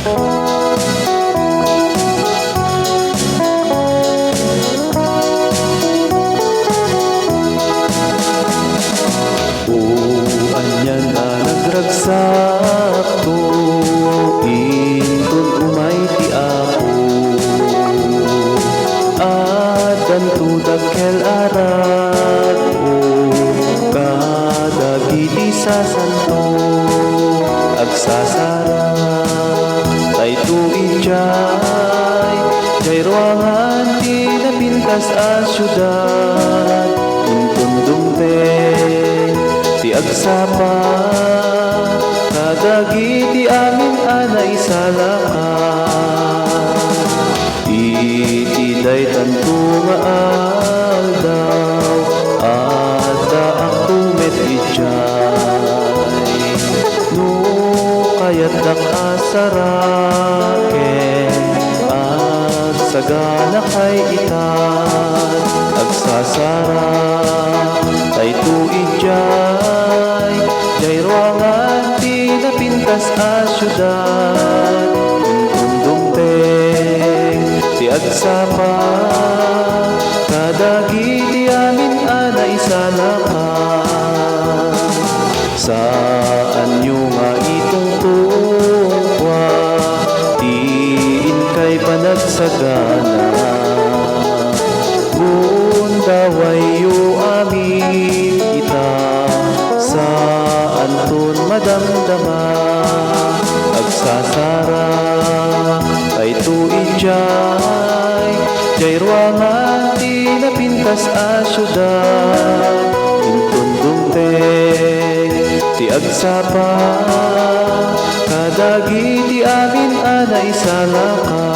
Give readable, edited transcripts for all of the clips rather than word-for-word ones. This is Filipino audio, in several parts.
Anyan na nagragsak to, intun umay ti Apo, at danto dakkel arat o kadagiti sa santo, agsasara tay tuidjay jay ruangan ti napintas a syudad, intun dumteng ti agsapa kadagiti amin ana isalakan, iti daytan tunga aldaw adda ako met ijay, no kayat dak asaraken at sagana kay itan, agsasara tay tuidjay jay ruangan ti napintas a syudad, intun dumteng ti agsapa kadagiti amin ana isalakan, saan nyo nga itungtungwa tiin kay panagsagana, bundawayo amin ita saan tun madamdama, agsasara ay tuidjay jay ruangan ti napintas a syudad, intun dumteng ti agsapa kadagiti amin ana isalakan,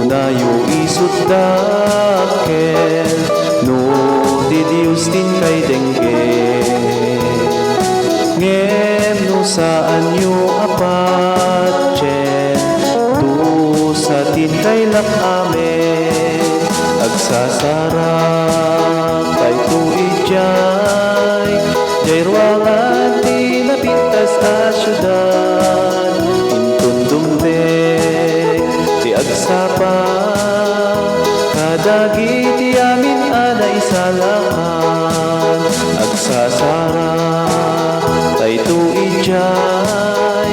nayo isut dakkel no di Dios tin kay denggen, ngem no saan nyo apatchen tu sa tin kay lakamen, agsasara kay tuidjay jay ruangan ti napintas a syudad, intun dumteng ti agsapa kadagiti amin ana isalakan, agsasara tay tuidjay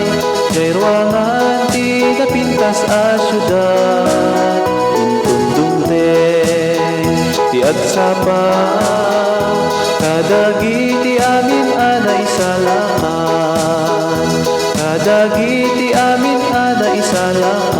jay ruangan ti napintas a syudad, intun dumteng ti agsapa kadagiti amin ana isalakan, kadagiti amin ana isalakan.